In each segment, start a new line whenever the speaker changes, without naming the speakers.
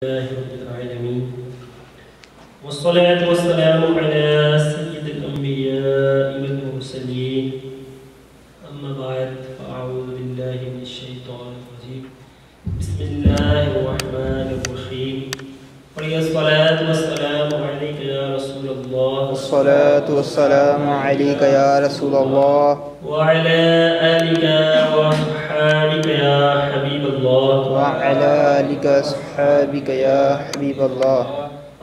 لله رب العالمين والصلاة والسلام على سيد الأنبياء والمرسلين أما بعد فأعوذ بالله من الشيطان الرجيم بسم الله الرحمن الرحيم الصلاة والسلام عليك يا رسول الله
الصلاة والسلام عليك يا رسول الله
وعلى آلك وصحابك يا حبيب الله
وعلى آلك وصحابك يا حبيب الله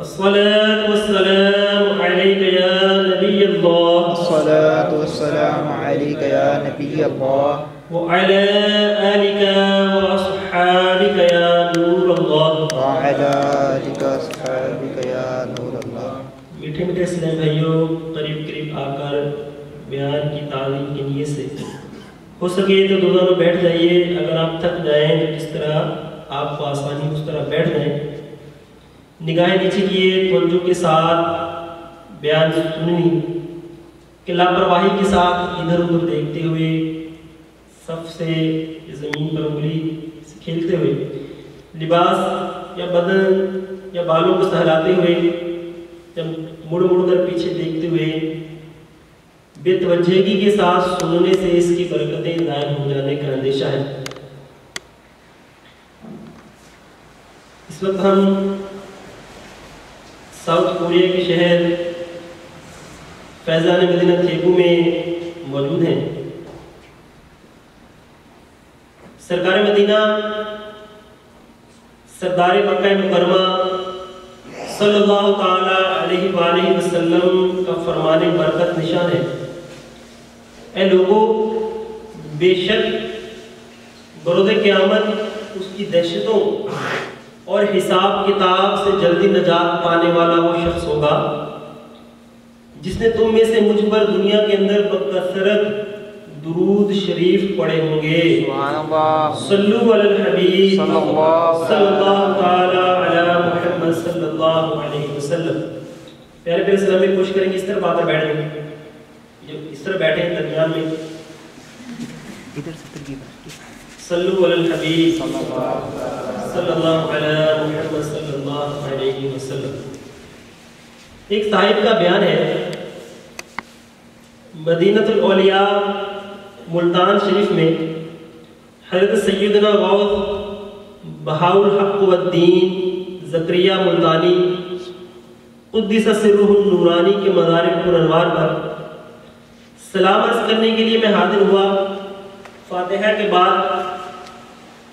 الصلاة والسلام عليك يا نبي الله
الصلاة والسلام عليك يا نبي الله
وعلى آلك وأصحابك يا نور الله
وعلى آلك وصحابك يا نور الله.
میٹھے میٹھے اسلام بھائیوں، قریب قریب آ کر بیان کی تعلیم کی نیت سے ہو سکے تو دونوں بیٹھ جائیے. اگر آپ تھک جائیں تو جس طرح آپ کو آسانی اس طرح بیٹھ جائیں. نگاہیں نیچے کیے، توجہ کے ساتھ بیان سننی کہ لاپرواہی کے ساتھ ادھر ادھر دیکھتے ہوئے، صف سے زمین پر انگلی سے کھیلتے ہوئے، لباس یا بدن یا بالوں کو سہلاتے ہوئے، جب مڑ مڑ کر پیچھے دیکھتے ہوئے بے توجہگی کے ساتھ سننے سے اس کی برکتیں ضائع ہو جانے کا اندیشہ ہے. اس وقت ہم ساؤتھ کوریا کے شہر فیضان مدینہ تھیپو میں موجود ہیں. سرکار مدینہ سردار مکہ مکرمہ صلی اللہ تعالی علیہ وآلہ وسلم کا فرمان برکت نشان ہے: اے لوگوں، بے شک بروز قیامت اس کی دہشتوں اور حساب کتاب سے جلدی نجات پانے والا وہ شخص ہوگا جس نے تم میں سے مجھ پر دنیا کے اندر بکثرت درود شریف پڑھے ہوں گے.
سبحان اللہ.
صلو علی الحبیب
صلی اللہ
تعالی علی محمد صلی اللہ علیہ وسلم. پیارے پیارے اسلام میں کوشش کریں گے اس طرح آ کر بیٹھ جائیں. جو اس طرح بیٹھے ہیں درمیان میں صلو علی الحبیب صلی اللہ علی محمد صلی اللہ علیہ وسلم. ایک صاحب کا بیان ہے، مدینۃ الاولیاء ملتان شریف میں حضرت سیدنا غوث بہاء الحق والدین زکریا ملتانی قدس سرہ النورانی کے مزار پرانوار پر سلام عرض کرنے کے لیے میں حاضر ہوا. فاتحہ کے بعد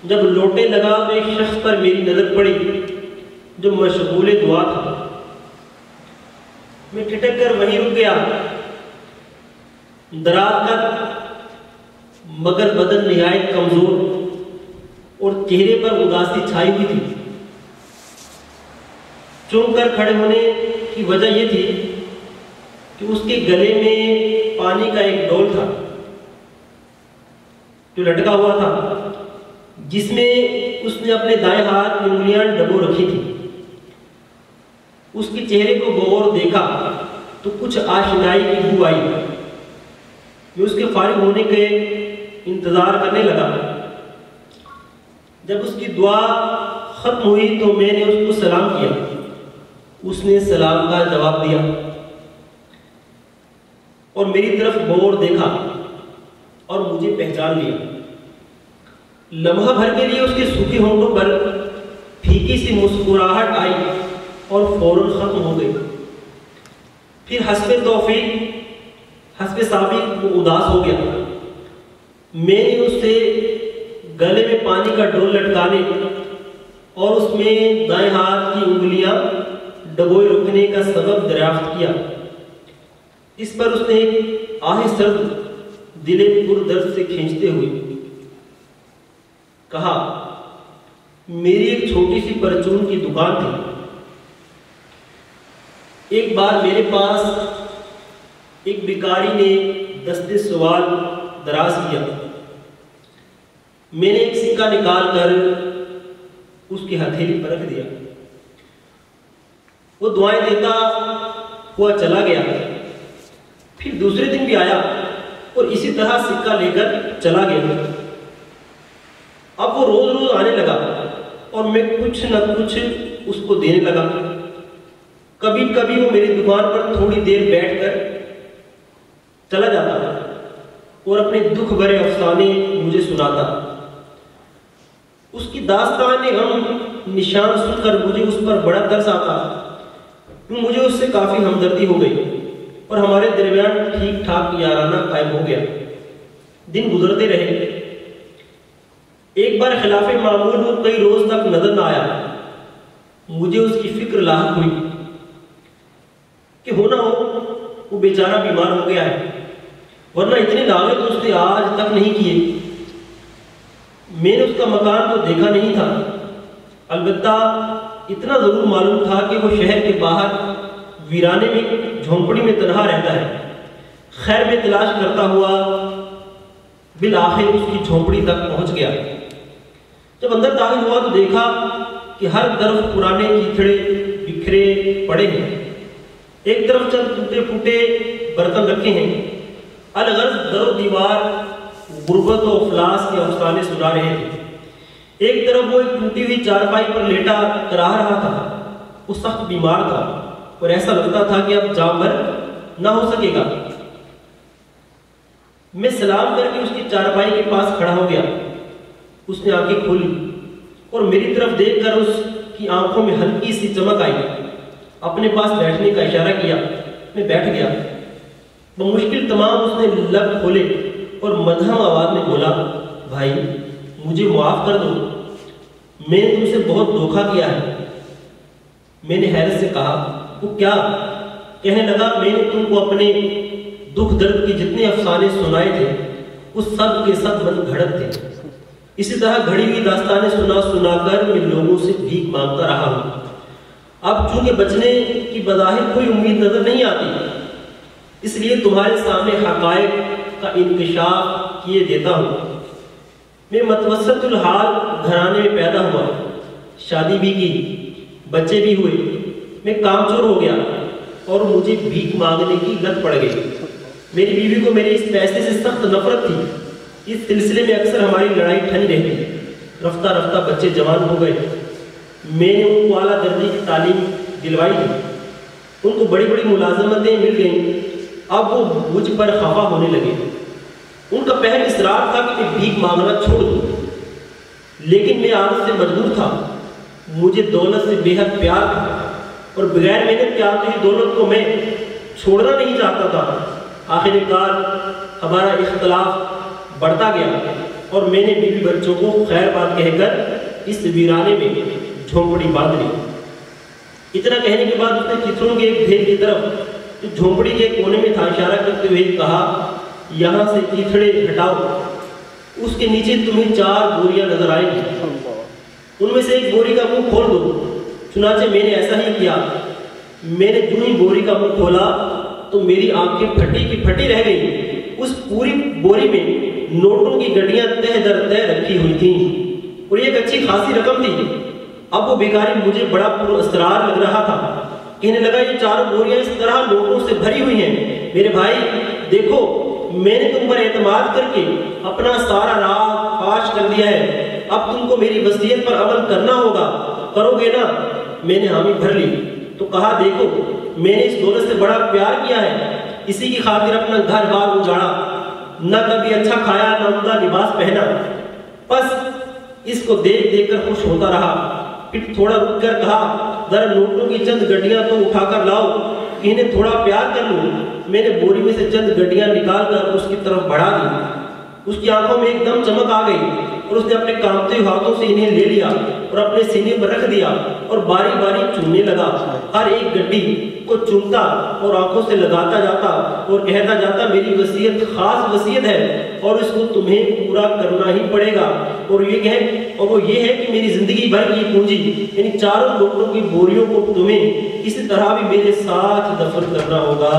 جب لوٹنے لگا تو ایک شخص پر میری نظر پڑی جو مشغول دعا تھا. میں ٹھٹک کر وہیں رک گیا. دراز قد مگر بدن نہایت کمزور اور چہرے پر اداسی چھائی ہوئی تھی. چونک کر کھڑے ہونے کی وجہ یہ تھی کہ اس کے گلے میں پانی کا ایک ڈول تھا جو لٹکا ہوا تھا، جس میں اس نے اپنے دائیں ہاتھ میں انگلیاں ڈبو رکھی تھی. اس کے چہرے کو غور دیکھا تو کچھ آشنائی کی بو آئی. میں اس کے فارغ ہونے کے انتظار کرنے لگا. جب اس کی دعا ختم ہوئی تو میں نے اس کو سلام کیا. اس نے سلام کا جواب دیا اور میری طرف غور دیکھا اور مجھے پہچان لیا. لمحہ بھر کے لیے اس کے سوکھے ہونٹوں پر پھیکی سی مسکراہٹ آئی اور فوراً ختم ہو گئی. پھر حسب توفیق حسب سابق وہ اداس ہو گیا. میں نے اس سے گلے میں پانی کا ڈول لٹکانے اور اس میں دائیں ہاتھ کی انگلیاں ڈبوئے رکنے کا سبب دریافت کیا. اس پر اس نے ایک آہ سرد دل پر درد سے کھینچتے ہوئے کہا: میری ایک چھوٹی سی پرچون کی دکان تھی. ایک بار میرے پاس ایک بیکاری نے دستے سوال دراز کیا. میں نے ایک سکہ نکال کر اس کی ہتھیلی پر رکھ دیا. وہ دعائیں دیتا ہوا چلا گیا. پھر دوسرے دن بھی آیا اور اسی طرح سکہ لے کر چلا گیا. اب وہ روز روز آنے لگا اور میں کچھ نہ کچھ کو دینے لگا۔ کبھی کبھی وہ میری دکان پر تھوڑی دیر بیٹھ کر چلا جاتا اور اپنے دکھ بھرے افسانے مجھے سناتا۔ اس کی داستان غم نشان سن کر مجھے اس پر بڑا ترس آتا۔ مجھے اس سے کافی ہمدردی ہو گئی اور ہمارے درمیان ٹھیک ٹھاک یارانہ قائم ہو گیا۔ دن گزرتے رہے۔ ایک بار خلاف معمول وہ کئی روز تک نظر نہ آیا۔ مجھے اس کی فکر لاحق ہوئی کہ ہونا ہو وہ بیچارہ بیمار ہو گیا ہے، ورنہ اتنے دعوے تو اس نے آج تک نہیں کیے۔ میں نے اس کا مکان تو دیکھا نہیں تھا، البتہ اتنا ضرور معلوم تھا کہ وہ شہر کے باہر ویرانے میں جھونپڑی میں تنہا رہتا ہے۔ خیر میں تلاش کرتا ہوا بالآخر اس کی جھونپڑی تک پہنچ گیا۔ جب اندر داخل ہوا تو دیکھا کہ ہر طرف پرانے کیچڑے بکھرے پڑے ہیں، ایک طرف چند ٹوٹے پھوٹے برتن رکھے ہیں، الغرض در و دیوار غربت و افلاس کے افسانے سنا رہے تھے۔ ایک طرف وہ ایک ٹوٹی ہوئی چارپائی پر لیٹا کراہ رہا تھا۔ وہ سخت بیمار تھا اور ایسا لگتا تھا کہ اب جاں بھر نہ ہو سکے گا۔ میں سلام کر کے اس کی چارپائی کے پاس کھڑا ہو گیا۔ اس نے آنکھیں کھولی اور میری طرف دیکھ کر اس کی آنکھوں میں ہلکی سی چمک آئی۔ اپنے پاس بیٹھنے کا اشارہ کیا، میں بیٹھ گیا۔ بمشکل تمام اس نے لب کھولے اور مدھم آواز میں بولا، بھائی مجھے معاف کر دو، میں نے تم سے بہت دھوکہ کیا ہے۔ میں نے حیرت سے کہا، وہ کیا؟ کہنے لگا، میں نے تم کو اپنے دکھ درد کی جتنے افسانے سنائے تھے وہ سب کے سب من گھڑت تھے۔ اسی طرح گھڑی ہوئی داستانیں سنا سنا کر میں لوگوں سے بھیک مانگتا رہا ہوں۔ اب چونکہ بچنے کی بظاہر کوئی امید نظر نہیں آتی، اس لیے تمہارے سامنے حقائق کا انکشاف کیے دیتا ہوں۔ میں متوسط الحال گھرانے میں پیدا ہوا، شادی بھی کی، بچے بھی ہوئے۔ میں کامچور ہو گیا اور مجھے بھیک مانگنے کی لت پڑ گئی۔ میری بیوی کو میرے اس پیسے سے سخت نفرت تھی۔ اس سلسلے میں اکثر ہماری لڑائی ٹھنی رہتی۔ رفتہ رفتہ بچے جوان ہو گئے۔ میں نے ان کو اعلیٰ درجے کی تعلیم دلوائی تھی، ان کو بڑی بڑی ملازمتیں مل گئیں۔ اب وہ مجھ پر خفا ہونے لگے۔ ان کا پہل اصرار تھا کہ میں بھیک مانگنا چھوڑ دوں، لیکن میں عادت سے مجبور تھا۔ مجھے دولت سے بے حد پیار تھا اور بغیر محنت کے آتی ہوئی دولت کو میں چھوڑنا نہیں چاہتا تھا۔ آخر کار ہمارا اختلاف بڑھتا گیا اور میں نے بیوی بچوں کو خیر بات کہہ کر اس ویرانے میں جھونپڑی باندھ لی۔ اتنا کہنے کے بعد اس نے چتروں کے ایک ڈھیر کی طرف جو جھونپڑی کے کونے میں تھا اشارہ کرتے ہوئے کہا، یہاں سے کیچڑے ہٹاؤ، اس کے نیچے تمہیں 4 بوریاں نظر آئیں گی، ان میں سے ایک بوری کا منہ کھول دو۔ چنانچہ میں نے ایسا ہی کیا۔ میں نے جو ہی بوری کا منہ کھولا تو میری آنکھیں پھٹی کی پھٹی رہ گئی۔ اس پوری بوری میں نوٹوں کی گڈیاں تہ در تہ رکھی ہوئی تھیں اور ایک اچھی خاصی رقم تھی۔ اب وہ بیکاری مجھے بڑا پر اسرار لگ رہا تھا۔ کہنے لگا، یہ 4 بوریاں اس طرح نوٹوں سے بھری ہوئی ہیں۔ میرے بھائی دیکھو، میں نے تم پر اعتماد کر کے اپنا سارا راز فاش کر دیا ہے۔ اب تم کو میری وصیت پر عمل کرنا ہوگا، کرو گے نا؟ میں نے حامی بھر لی تو کہا، دیکھو میں نے اس دولت سے بڑا پیار کیا ہے، اسی کی خاطر اپنا گھر بار اجاڑا، نہ کبھی اچھا کھایا نہ عمدہ لباس پہنا، بس اس کو دیکھ دیکھ کر خوش ہوتا رہا۔ پھر تھوڑا رک کر کہا، ذرا نوٹوں کی چند گڈیاں تو اٹھا کر لاؤ، انہیں تھوڑا پیار کر لوں۔ میں نے بوری میں سے چند گڈیاں نکال کر اس کی طرف بڑھا دی۔ اس کی آنکھوں میں ایک دم چمک آ گئی اور اس نے اپنے کانپتے ہاتھوں سے انہیں لے لیا اور اپنے سینے پر رکھ دیا اور باری باری چومنے لگا۔ ہر ایک گڈی کو چومتا اور آنکھوں سے لگاتا جاتا اور کہتا جاتا، میری وصیت خاص وصیت ہے اور اس کو تمہیں پورا کرنا ہی پڑے گا، اور یہ ہے کہ میری زندگی بھر کی پونجی یعنی 4 نوٹوں کی بوریوں کو تمہیں اسی طرح بھی میرے ساتھ دفن کرنا ہوگا۔